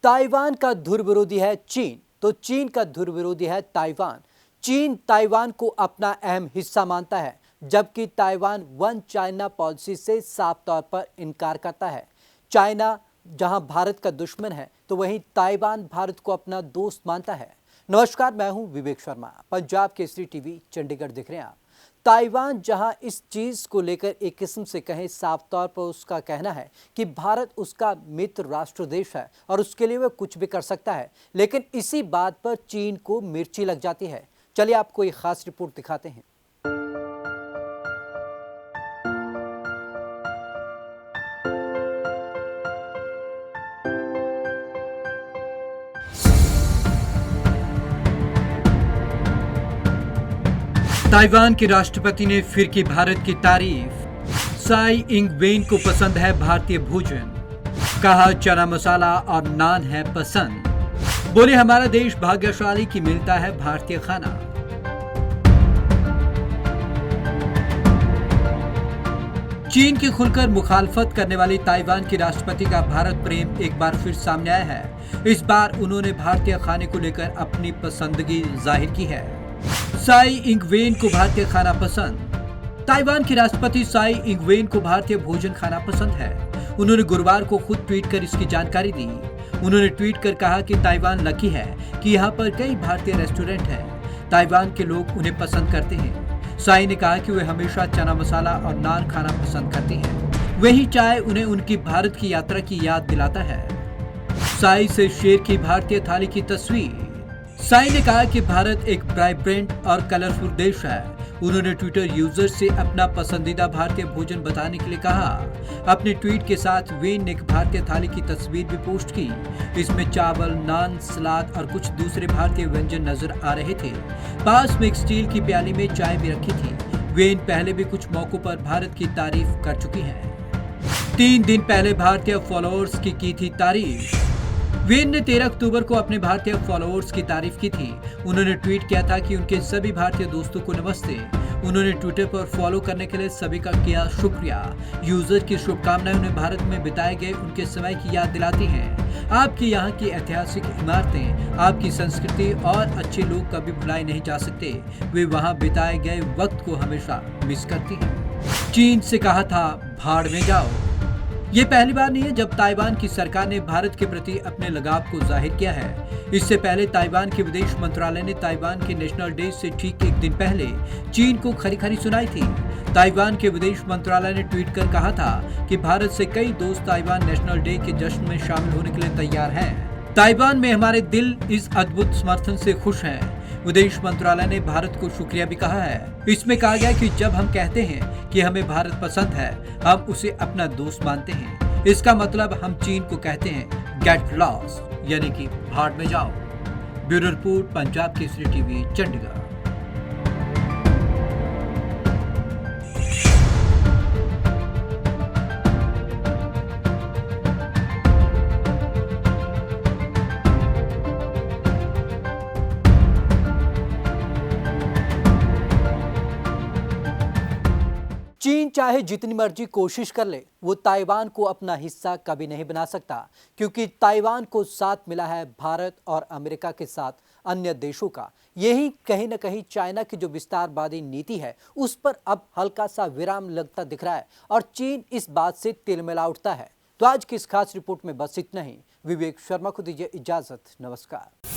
Taiwan का धुर विरोधी है चीन, तो चीन का धुर विरोधी है ताइवान। चीन ताइवान को अपना अहम हिस्सा मानता है, जबकि ताइवान वन चाइना पॉलिसी से साफ तौर पर इनकार करता है। चाइना जहां भारत का दुश्मन है, तो वहीं ताइवान भारत को अपना दोस्त मानता है। नमस्कार, मैं हूं विवेक शर्मा। पंजाब केसरी टीवी चंडीगढ़ देख रहे हैं आप। ताइवान जहां इस चीज को लेकर एक किस्म से कहें, साफ तौर पर उसका कहना है कि भारत उसका मित्र राष्ट्र देश है और उसके लिए वह कुछ भी कर सकता है, लेकिन इसी बात पर चीन को मिर्ची लग जाती है। चलिए आपको एक खास रिपोर्ट दिखाते हैं। ताइवान के राष्ट्रपति ने फिर की भारत की तारीफ। साई इंग वेन को पसंद है भारतीय भोजन, कहा चना मसाला और नान है पसंद। बोले हमारा देश भाग्यशाली की मिलता है भारतीय खाना। चीन की खुलकर मुखालफत करने वाली ताइवान के राष्ट्रपति का भारत प्रेम एक बार फिर सामने आया है। इस बार उन्होंने भारतीय खाने को लेकर अपनी पसंदगी जाहिर की है। साई इंग वेन को भारतीय खाना पसंद। ताइवान के राष्ट्रपति साई इंग वेन को भारतीय भोजन खाना पसंद है। उन्होंने गुरुवार को खुद ट्वीट कर इसकी जानकारी दी। उन्होंने ट्वीट कर कहा कि ताइवान लकी है कि यहाँ पर कई भारतीय रेस्टोरेंट हैं। ताइवान के लोग उन्हें पसंद करते हैं। साई ने कहा कि वे हमेशा चना मसाला और नान खाना पसंद करते हैं। वही चाय उन्हें उनकी भारत की यात्रा की याद दिलाता है। साई से शेर की भारतीय थाली की तस्वीर। साई ने कहा कि भारत एक वाइब्रेंट और कलरफुल देश है। उन्होंने ट्विटर यूजर से अपना पसंदीदा भारतीय भोजन बताने के लिए कहा। अपने ट्वीट के साथ वेन ने एक भारतीय थाली की तस्वीर भी पोस्ट की। इसमें चावल, नान, सलाद और कुछ दूसरे भारतीय व्यंजन नजर आ रहे थे। पास में एक स्टील की प्याली में चाय भी रखी थी। वेन पहले भी कुछ मौकों पर भारत की तारीफ कर चुकी हैं। 3 दिन पहले भारतीय फॉलोअर्स की थी तारीफ। वेन ने 13 अक्टूबर को अपने भारतीय फॉलोअर्स की तारीफ की थी। उन्होंने ट्वीट किया था कि उनके सभी भारतीय दोस्तों को नमस्ते। उन्होंने ट्विटर पर फॉलो करने के लिए सभी का किया शुक्रिया। यूजर की शुभकामनाएं उन्हें भारत में बिताए गए उनके समय की याद दिलाती हैं। आपकी यहाँ की ऐतिहासिक इमारतें, आपकी संस्कृति और अच्छे लोग कभी भुलाए नहीं जा सकते। वे वहाँ बिताए गए वक्त को हमेशा मिस करती हैं। चीन से कहा था भाड़ में जाओ। ये पहली बार नहीं है जब ताइवान की सरकार ने भारत के प्रति अपने लगाव को जाहिर किया है। इससे पहले ताइवान के विदेश मंत्रालय ने ताइवान के नेशनल डे से ठीक एक दिन पहले चीन को खरी खरी सुनाई थी। ताइवान के विदेश मंत्रालय ने ट्वीट कर कहा था कि भारत से कई दोस्त ताइवान नेशनल डे के जश्न में शामिल होने के लिए तैयार हैं। ताइवान में हमारे दिल इस अद्भुत समर्थन से खुश हैं। विदेश मंत्रालय ने भारत को शुक्रिया भी कहा है। इसमें कहा गया कि जब हम कहते हैं कि हमें भारत पसंद है, हम उसे अपना दोस्त मानते हैं। इसका मतलब हम चीन को कहते हैं गेट लॉस्ट, यानी कि भाड़ में जाओ। Bureau report, Punjab Kesari TV Chandigarh. चीन चाहे जितनी मर्जी कोशिश कर ले, वो ताइवान को अपना हिस्सा कभी नहीं बना सकता, क्योंकि ताइवान को साथ मिला है भारत और अमेरिका के साथ अन्य देशों का। यही कहीं न कहीं चाइना की जो विस्तारवादी नीति है, उस पर अब हल्का सा विराम लगता दिख रहा है और चीन इस बात से तिलमिला उठता है। तो आज की इस खास रिपोर्ट में बस इतना ही। विवेक शर्मा को दीजिए इजाजत। नमस्कार।